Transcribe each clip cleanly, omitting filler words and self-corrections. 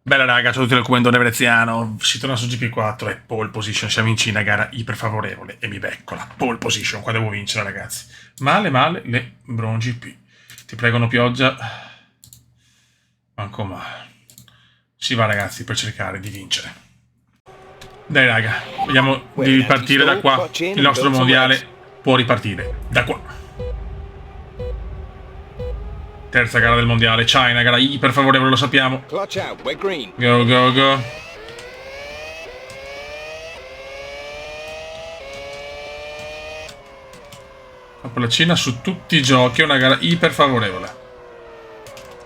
Bella raga, ciao a tutti dal comandone veneziano, si torna su GP4 e pole position, siamo in Cina, gara iperfavorevole e mi becco la pole position qua devo vincere ragazzi. Male le Brown GP, ti pregano pioggia, manco male. Si va ragazzi per cercare di vincere. Dai raga, vediamo di ripartire da qua, il nostro mondiale può ripartire da qua. Terza gara del mondiale, China, gara iperfavorevole, lo sappiamo. Go, go, go. Per la Cina su tutti i giochi è una gara iperfavorevole.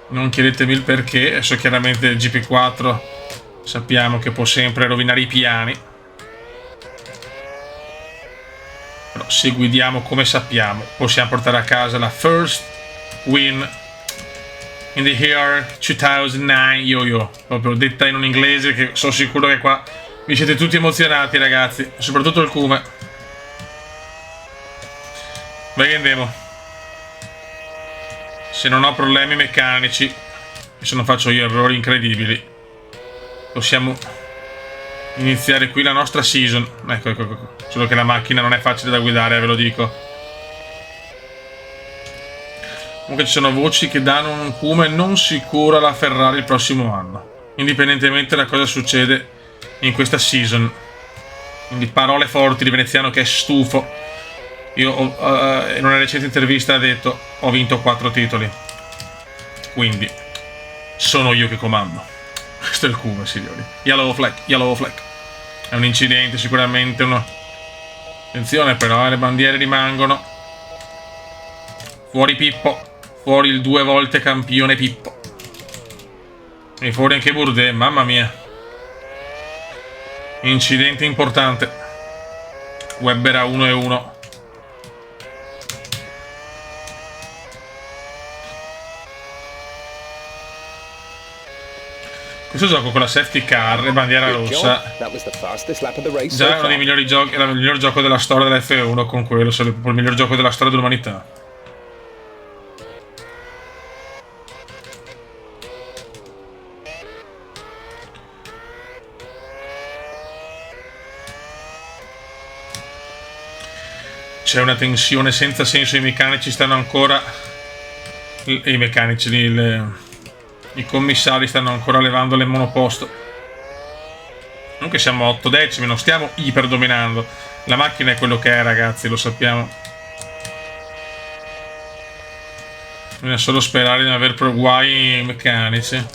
Non chiedetemi il perché, adesso chiaramente il GP4 sappiamo che può sempre rovinare i piani. Però se guidiamo come sappiamo, possiamo portare a casa la first win in the year 2009 yo-yo, proprio detta in un inglese che sono sicuro che qua vi siete tutti emozionati ragazzi, soprattutto il Kume. Vai che andiamo. Se non ho problemi meccanici e se non faccio io errori incredibili possiamo iniziare qui la nostra season. Ecco. Solo che la macchina non è facile da guidare, ve lo dico. Comunque ci sono voci che danno un Kume non sicuro alla Ferrari il prossimo anno, indipendentemente da cosa succede in questa season. Quindi parole forti di Veneziano che è stufo. Io in una recente intervista ha detto ho vinto 4 titoli, quindi sono io che comando. Questo è il Kume, signori. Yellow flag. È un incidente sicuramente, attenzione però, le bandiere rimangono. Fuori Pippo. Fuori il 2 volte campione Pippo. E fuori anche Bourdais, mamma mia. Incidente importante. Webber a 1-1. Questo gioco con la safety car e bandiera rossa già è uno dei migliori giochi, è il miglior gioco della storia della F1, con quello sarebbe il miglior gioco della storia dell'umanità. C'è una tensione senza senso, i meccanici stanno ancora... I meccanici, i commissari stanno ancora levando le monoposto. Non che siamo a 8 decimi, non stiamo iperdominando. La macchina è quello che è ragazzi, lo sappiamo. Bisogna solo sperare di non aver guai meccanici.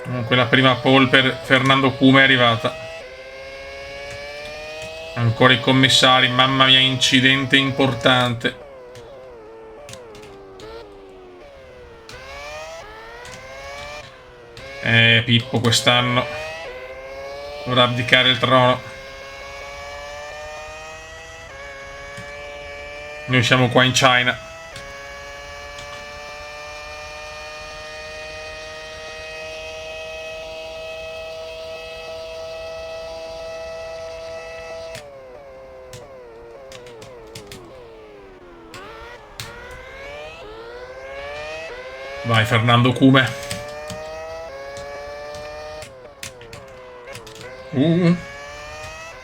Comunque la prima pole per Fernando Kume è arrivata. Ancora i commissari, mamma mia, incidente importante. Pippo quest'anno dovrà abdicare il trono. Noi siamo qua in China. Vai Fernando Kume.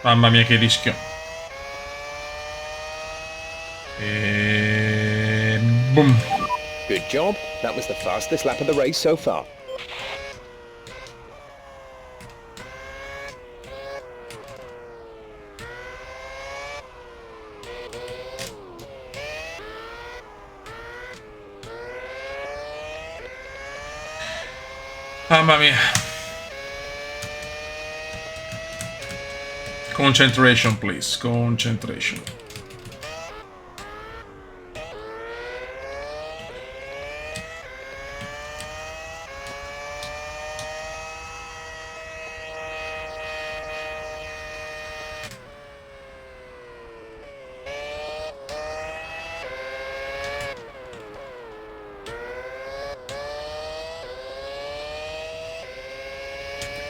Mamma mia che rischio. E... boom. Good job. That was the fastest lap of the race so far. Mamma mia. Concentration, please. Concentration.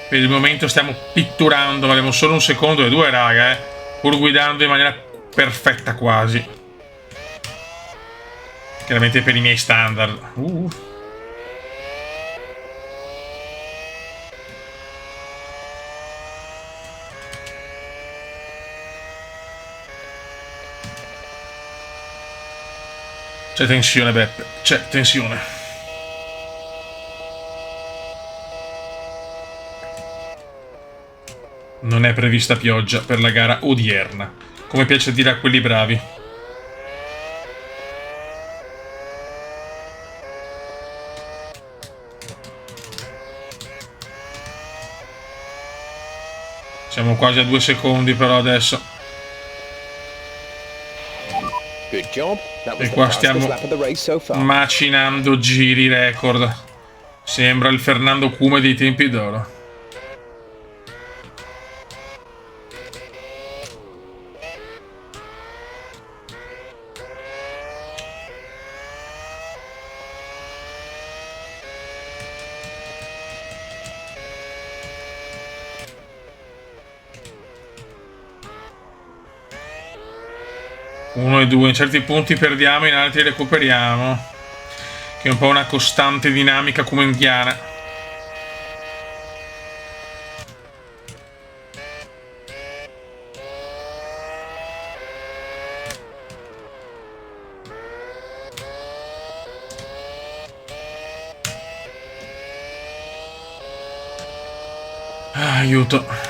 Per il momento stiamo pitturando, valemo solo un secondo e 2 raga, pur guidando in maniera perfetta quasi. Chiaramente per i miei standard. C'è tensione, Beppe. C'è tensione. Non è prevista pioggia per la gara odierna, come piace dire a quelli bravi. Siamo quasi a 2 secondi però adesso. Good job. That was E the qua fastest stiamo lap of the race so far. macinando giri record. Sembra il Fernando Cume dei tempi d'oro. Uno e due, in certi punti perdiamo, in altri recuperiamo. Che è un po' una costante dinamica comendiana. Aiuto.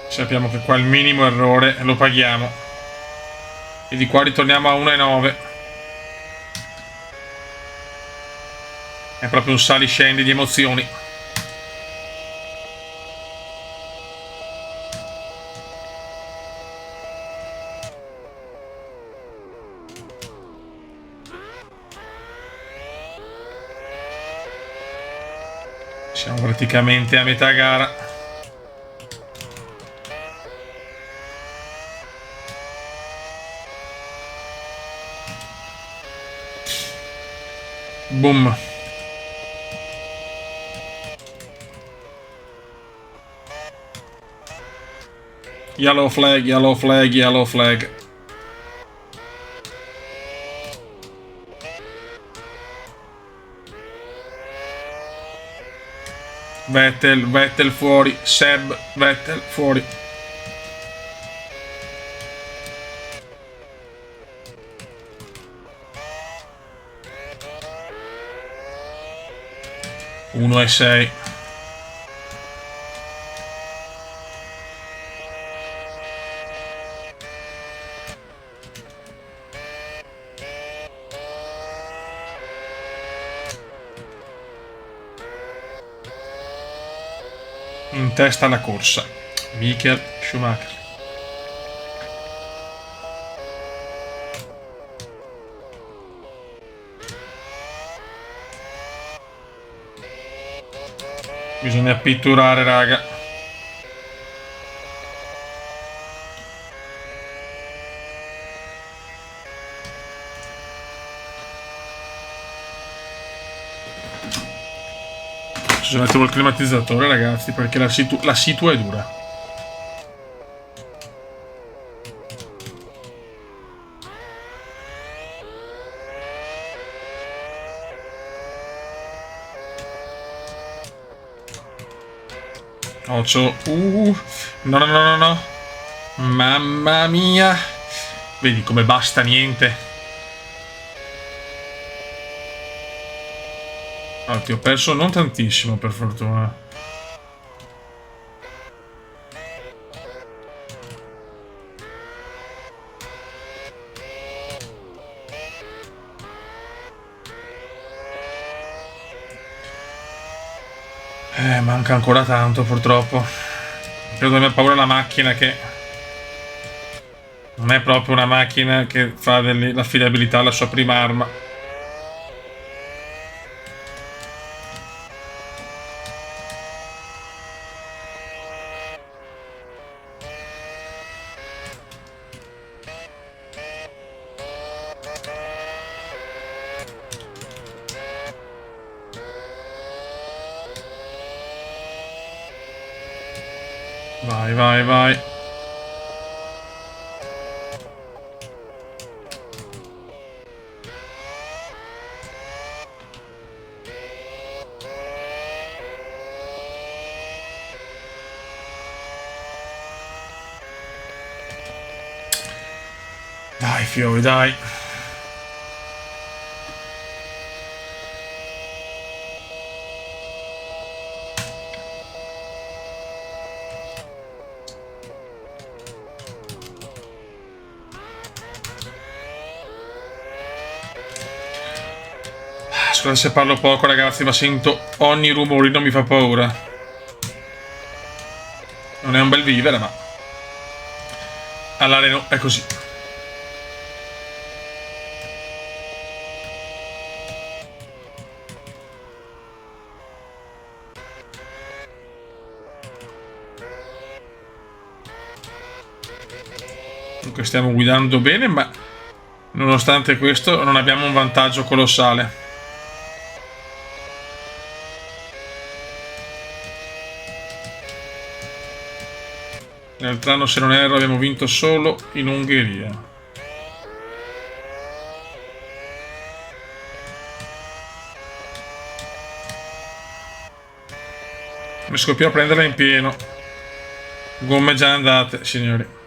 Sappiamo che qua il minimo errore lo paghiamo. E di qua ritorniamo a 1,9. È proprio un sali-scendi di emozioni. Siamo praticamente a metà gara. Boom. Yellow flag, yellow flag, yellow flag. Vettel fuori, Seb, Vettel fuori. Uno e 6. In testa alla corsa, Michael Schumacher. Bisogna pitturare, raga. Ci mettevo il climatizzatore, ragazzi, perché la situa è dura. Occhio. No, no, no, no, no. Mamma mia. Vedi come basta niente. Ah, ti ho perso non tantissimo, per fortuna. Manca ancora tanto, purtroppo. Credo abbia paura la macchina, che non è proprio una macchina che fa l'affidabilità alla sua prima arma. Vai, vai, vai. Dai, fiori, dai. Scusate se parlo poco, ragazzi, ma sento ogni rumorino, mi fa paura. Non è un bel vivere, ma all'areno è così. Comunque stiamo guidando bene, ma nonostante questo non abbiamo un vantaggio colossale. L'altro anno, se non erro, abbiamo vinto solo in Ungheria. Mi scoppiò a prenderla in pieno. Gomme già andate, signori.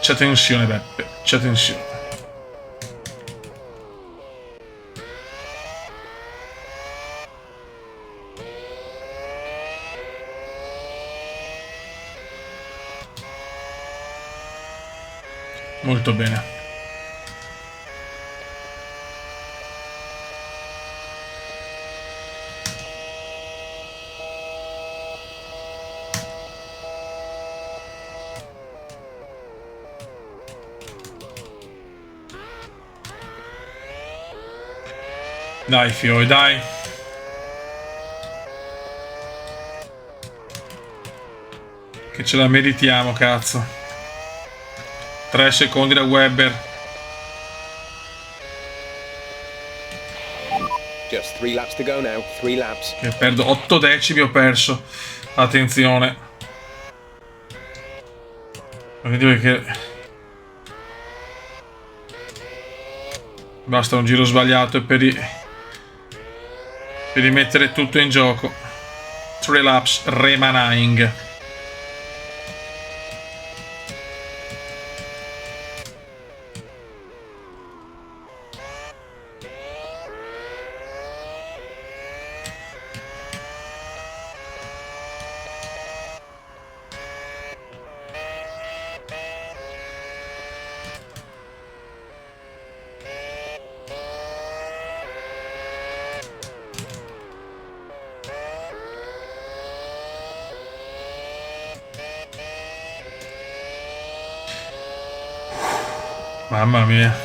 C'è tensione, Beppe, c'è tensione. Molto bene. Dai, fioi, dai. Che ce la meritiamo, cazzo. 3 secondi da Webber. Just 3 laps to go now. 3 laps. Che perdo 8 decimi, ho perso. Attenzione. Vedi che basta un giro sbagliato e per rimettere tutto in gioco. 3 laps remaining. Mamma mia.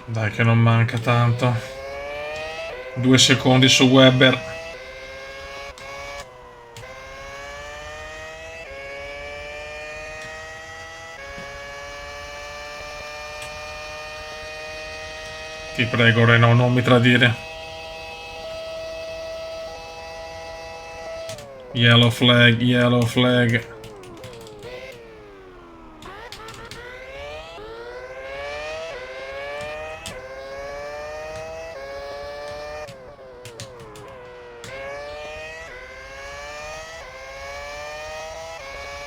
Dai che non manca tanto. 2 secondi su Webber. Ti prego, Renault, non mi tradire. Yellow flag, yellow flag.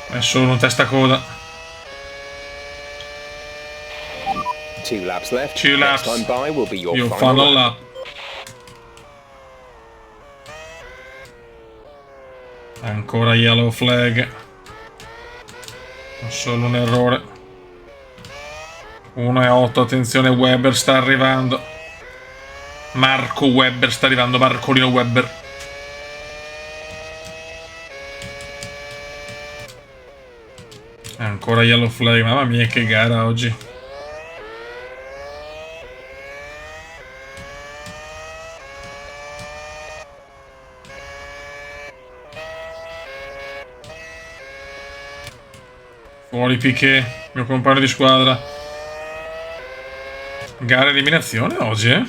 È solo un testacoda. 2 laps left. 2 laps. Next time by will be your Your final final lap. lap. Ancora yellow flag. Solo un errore. 1:08. Attenzione, Webber sta arrivando. Marco Webber sta arrivando. Marcolino Webber. Ancora yellow flag. Mamma mia, che gara oggi. Fuori Piquet, mio compagno di squadra. Gara eliminazione oggi, eh?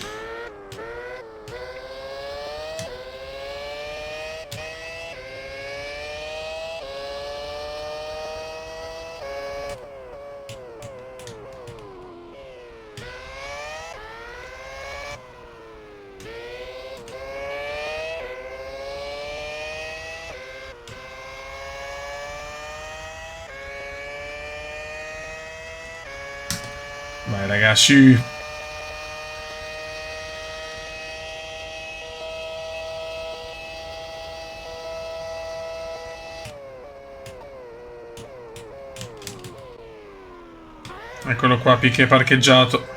Vai ragazzi. Eccolo qua, Piquet parcheggiato.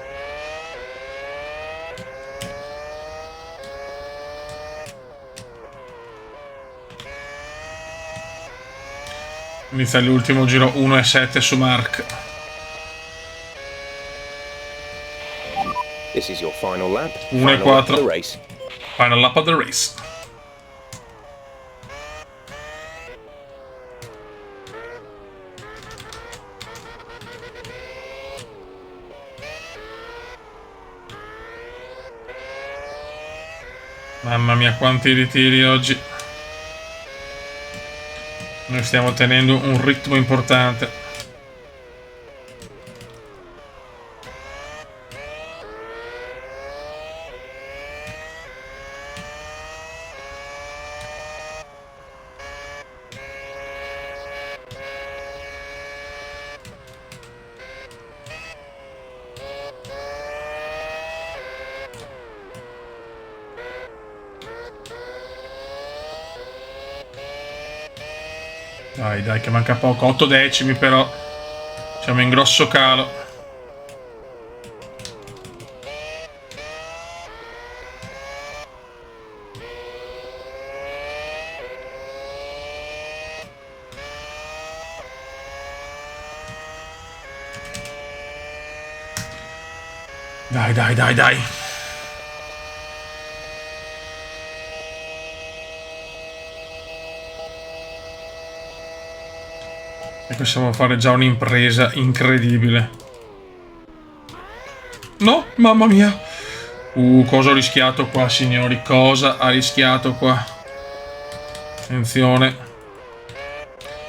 Inizia l'ultimo giro 1,7 su Mark. This is your final lap. 1,4. The race. Final lap of the race. Mamma mia, quanti ritiri oggi. Noi stiamo tenendo un ritmo importante. Dai, dai, che manca poco. 8 decimi però. Siamo in grosso calo. Dai, dai, dai, dai. E possiamo fare già un'impresa incredibile. No, mamma mia. Cosa ho rischiato qua, signori? Cosa ha rischiato qua? Attenzione.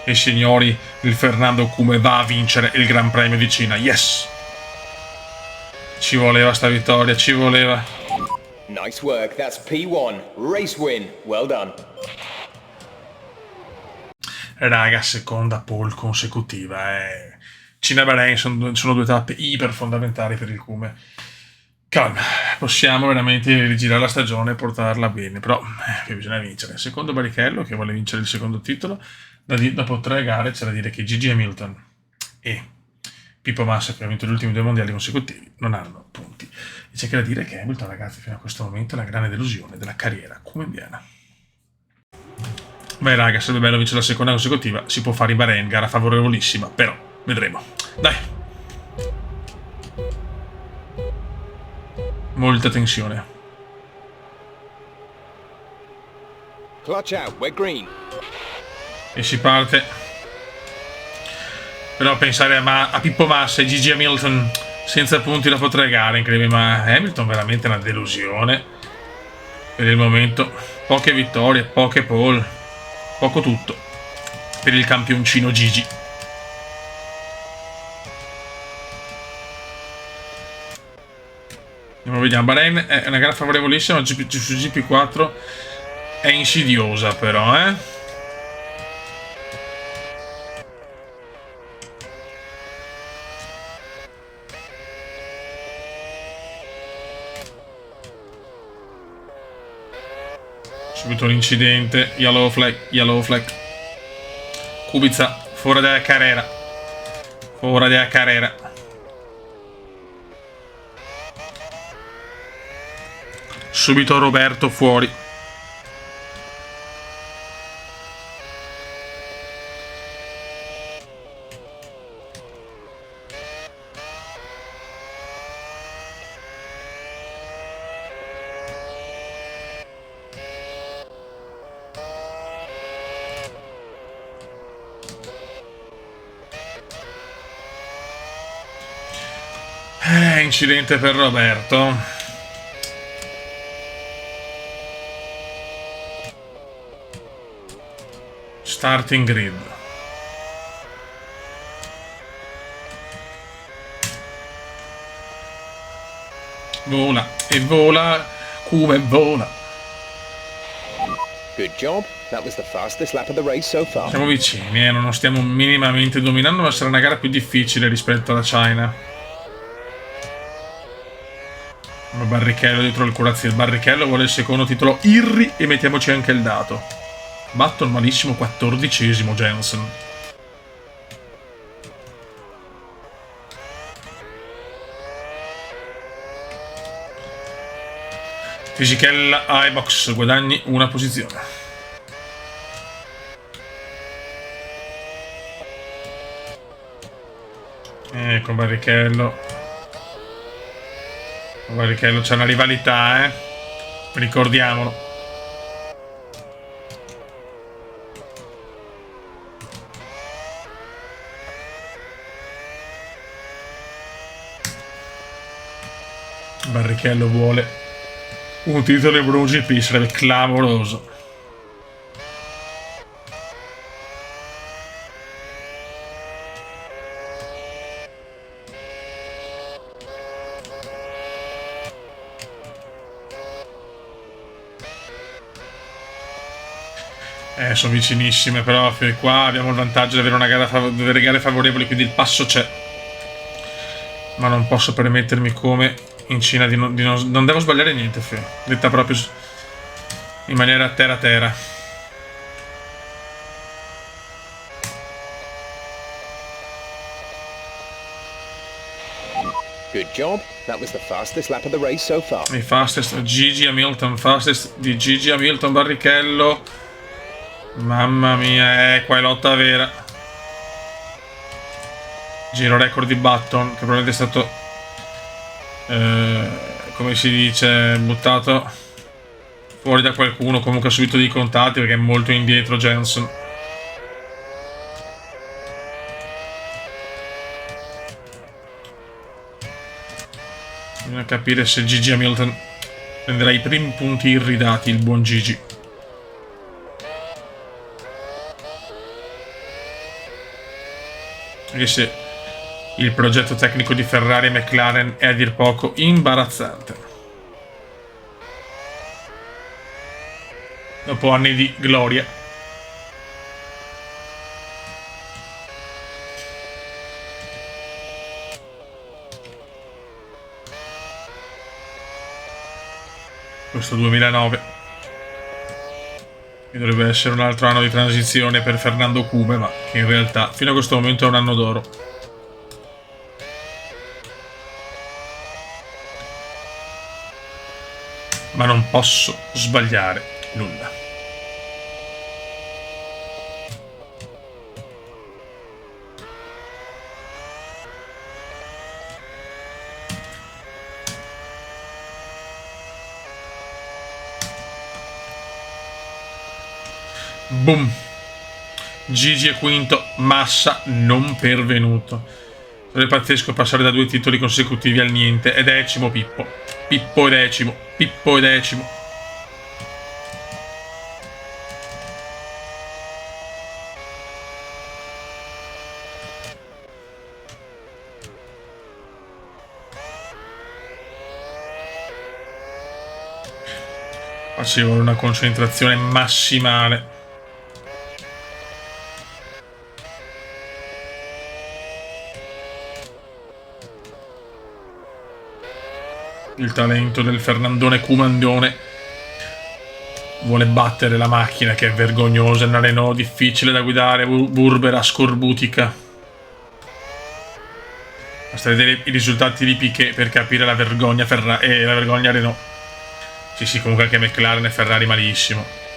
E signori, il Fernando Cume va a vincere il Gran Premio di Cina. Yes! Ci voleva sta vittoria, ci voleva. Nice work. That's P1. Race win. Well done. Raga, seconda pole consecutiva. Cina e Bahrain sono due tappe iper fondamentali per il Cume. Calma, possiamo veramente rigirare la stagione e portarla bene, però bisogna vincere. Secondo Barrichello, che vuole vincere il secondo titolo, dopo 3 gare c'è da dire che Gigi Hamilton e Pippo Massa, che ha vinto gli ultimi 2 mondiali consecutivi, non hanno punti. E c'è che da dire che Hamilton, ragazzi, fino a questo momento è la grande delusione della carriera cumendiana. Beh raga, sarebbe bello vincere la seconda consecutiva. Si può fare in Bahrain, gara favorevolissima, però vedremo. Dai. Molta tensione. Clutch out. We're green. E si parte. Però pensare a Pippo Massa e Gigi Hamilton senza punti dopo 3 gare, incredibile. Ma Hamilton veramente una delusione. Per il momento poche vittorie, poche pole. Poco tutto per il campioncino Gigi. Vediamo, Bahrain è una gara favorevolissima, su GP4 è insidiosa però, Subito l'incidente, yellow flag. Kubica fuori dalla carriera. Subito Roberto fuori. Incidente per Roberto. Starting grid. Vola e vola, Cume vola. Good job. That was the fastest lap of the race so far. Siamo vicini, non stiamo minimamente dominando, ma sarà una gara più difficile rispetto alla China. Barrichello dietro il corazziere. Barrichello vuole il secondo titolo Irri e mettiamoci anche il dato. Button malissimo, 14esimo Jensen. Fisichella iBox, guadagni una posizione. Con Barrichello. Con Barrichello c'è una rivalità, ricordiamolo. Barrichello vuole un titolo in Bronze GP, sarebbe clamoroso. Sono vicinissime, però fino a qua abbiamo il vantaggio di avere una gara delle gare favorevoli, quindi il passo c'è. Ma non posso permettermi come in Cina non devo sbagliare niente, detta proprio in maniera terra. Good job. That was the fastest lap of the race so far. Il fastest Gigi Hamilton, fastest di Gigi Hamilton, Barrichello. Mamma mia, qua è lotta vera. Giro record di Button, che probabilmente è stato, come si dice, buttato fuori da qualcuno, comunque ha subito dei contatti perché è molto indietro Jensen. Bisogna capire se Gigi Hamilton prenderà i primi punti irridati, il buon Gigi. Anche se il progetto tecnico di Ferrari e McLaren è a dir poco imbarazzante. Dopo anni di gloria. Questo 2009 che dovrebbe essere un altro anno di transizione per Fernando Cume, ma che in realtà fino a questo momento è un anno d'oro. Ma non posso sbagliare nulla. Boom. Gigi è quinto, Massa non pervenuto. Sarebbe pazzesco passare da 2 titoli consecutivi al niente. È decimo Pippo. Pippo è decimo. Pippo è decimo. Qua ci vuole una concentrazione massimale. Il talento del Fernandone Cumandone vuole battere la macchina, che è vergognosa, è una Renault difficile da guidare, burbera, scorbutica. Basta vedere i risultati di Piquet per capire la vergogna la vergogna Renault. Sì, comunque anche McLaren e Ferrari malissimo.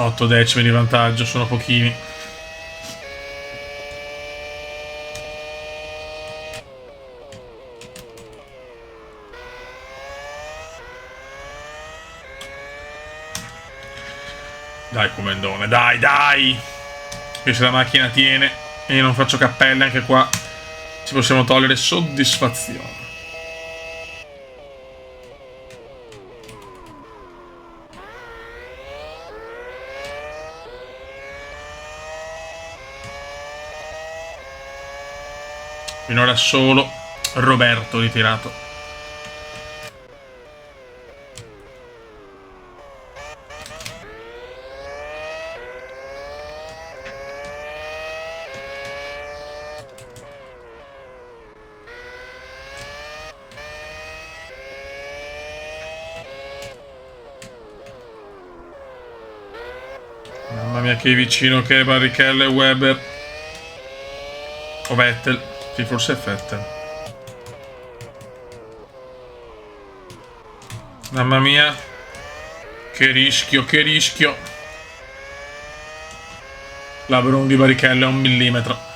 Otto decimi di vantaggio, sono pochini. Dai Comendone, dai! Qui se la macchina tiene e io non faccio cappelle, anche qua ci possiamo togliere soddisfazione. Finora solo Roberto ritirato. Mamma mia che vicino che è Barrichello e Weber. O Vettel. Sì, forse è Vettel. Mamma mia. Che rischio, che rischio. La Brown di Barrichello è 1 millimetro.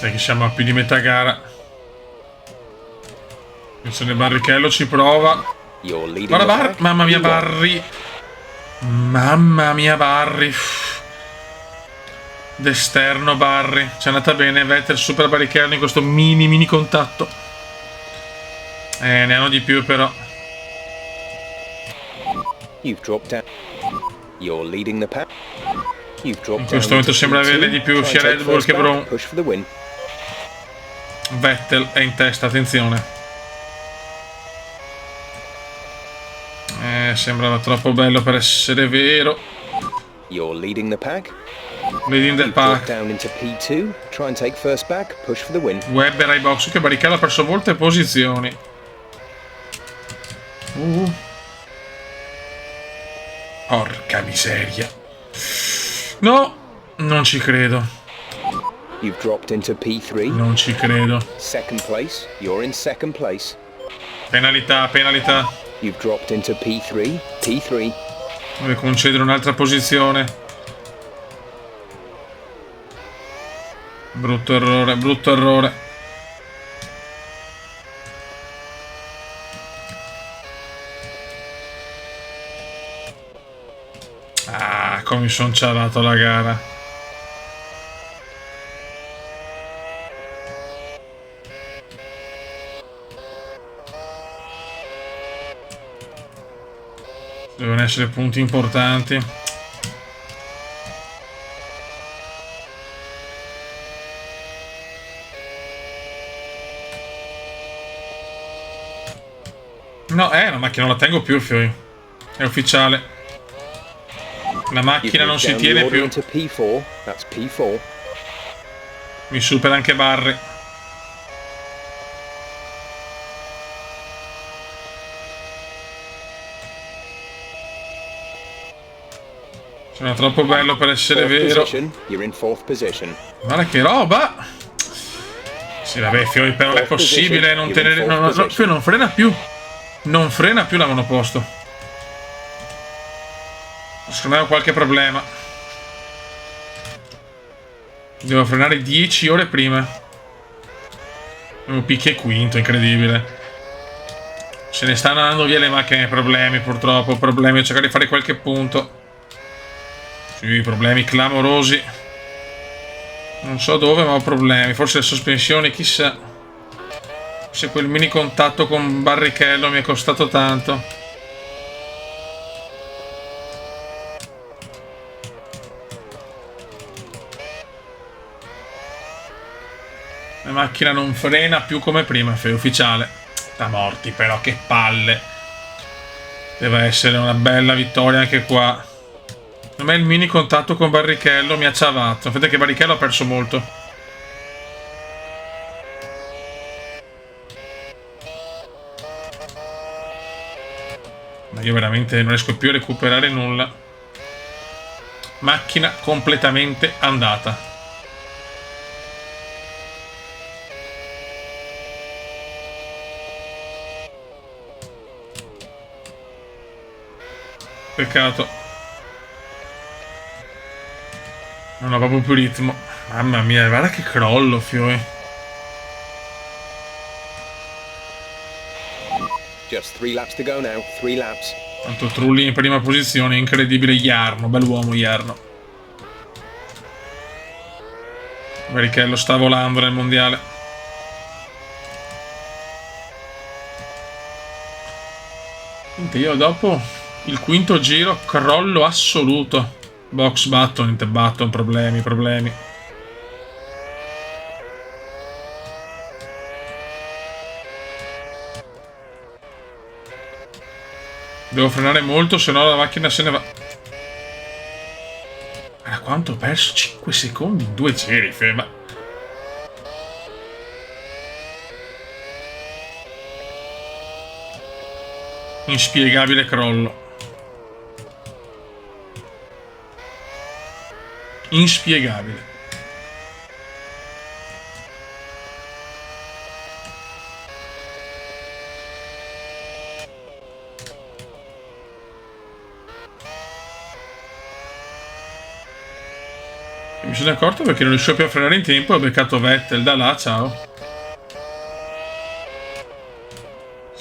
Che siamo a più di metà gara. Attenzione, Barrichello ci prova. Guarda mamma mia Barry. Mamma mia Barry. D'esterno Barry. Ci è andata bene. Vettel supera Barrichello in questo mini contatto. Ne hanno di più però. You've dropped down. You're leading the pack. In questo momento sembra averne di più sia Red Bull che Brown. Vettel è in testa, attenzione. Sembrava troppo bello per essere vero. You're leading the pack. Leading the pack. Down into P2. Try and take first back. Push for the win. Weber ai box che Barrichello ha perso molte posizioni. Porca miseria. No, non ci credo. You've dropped into P3. Non ci credo. Second place. You're in second place. Penalità, penalità. You've dropped into P3. P3. Deve concedere un'altra posizione. Brutto errore, brutto errore. Ah, come mi sono cialato la gara. Devono essere punti importanti. No, la macchina non la tengo più, Fioi. È ufficiale. La macchina non si tiene più. Mi supera anche Barry. Sembra troppo bello per essere vero. Guarda che roba! Sì, vabbè, Fiori, però non è possibile non tenere... No, Fiori non frena più. Non frena più la monoposto. Secondo me ho qualche problema. Devo frenare 10 ore prima. Un picchio quinto, incredibile. Se ne stanno andando via le macchine, problemi purtroppo, problemi, a cercare di fare qualche punto. Sì, problemi clamorosi. Non so dove, ma ho problemi. Forse le sospensioni, chissà. Se quel mini contatto con Barrichello mi è costato tanto. La macchina non frena più come prima, è ufficiale. Da morti però, che palle. Deve essere una bella vittoria anche qua. A me il mini contatto con Barrichello mi ha ciavato. Vedete che Barrichello ha perso molto. Ma io veramente non riesco più a recuperare nulla. Macchina completamente andata. Peccato. Non ho proprio più ritmo. Mamma mia, guarda che crollo, Fioi. Just 3 laps to go now. 3 laps. Tanto Trulli in prima posizione, incredibile Jarno, bell'uomo Jarno. Barrichello sta volando nel mondiale. Niente, io dopo il quinto giro crollo assoluto. Box Button, problemi. Devo frenare molto, se no la macchina se ne va. Ma quanto ho perso? 5 secondi in 2 giri, ferma. Inspiegabile crollo. Inspiegabile. E mi sono accorto perché non riuscivo più a frenare in tempo e ho beccato Vettel da là, ciao.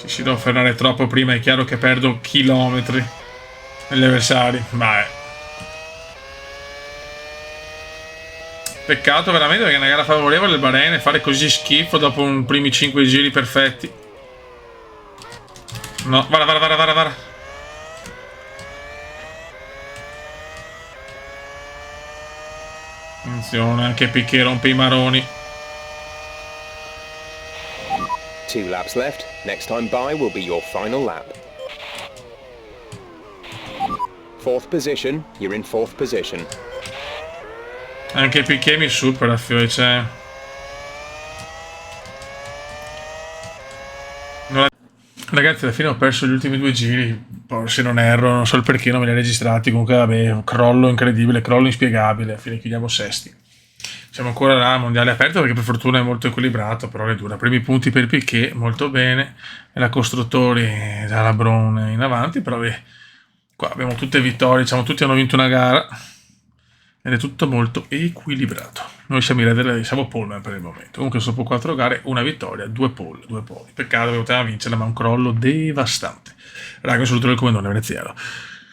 Sì, devo frenare troppo prima, è chiaro che perdo chilometri negli avversari. Vabbè. Peccato veramente perché è una gara favorevole il Bahrain e fare così schifo dopo un primi 5 giri perfetti. No, vara. Attenzione, anche Piquet rompe i maroni. 2 laps left. Next time by will be your final lap. 4th position. You're in 4th position. Anche Piquet mi supera, cioè. Ragazzi, alla fine ho perso gli ultimi 2 giri. Poi, se non erro, non so il perché non me li ha registrati. Comunque, vabbè, un crollo incredibile, crollo inspiegabile. Alla fine chiudiamo sesti. Siamo ancora là, mondiale aperto, perché per fortuna è molto equilibrato, però le dura. Primi punti per Piquet, molto bene. E la costruttori dalla Brown in avanti, però qua abbiamo tutte vittorie, diciamo, tutti hanno vinto una gara. Ed è tutto molto equilibrato. Noi siamo poleman per il momento. Comunque dopo 4 gare, una vittoria, 2 pole. Peccato che poteva vincerla, ma un crollo devastante. Raga, un saluto del comandante veneziano.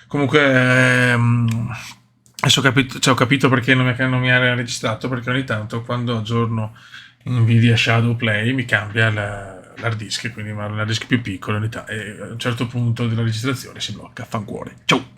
Comunque, adesso ho capito perché non mi ha registrato, perché ogni tanto quando aggiorno Nvidia Shadow Play mi cambia l'hard disk, quindi l'hard disk più piccolo e a un certo punto della registrazione si blocca. Fancuore. Ciao!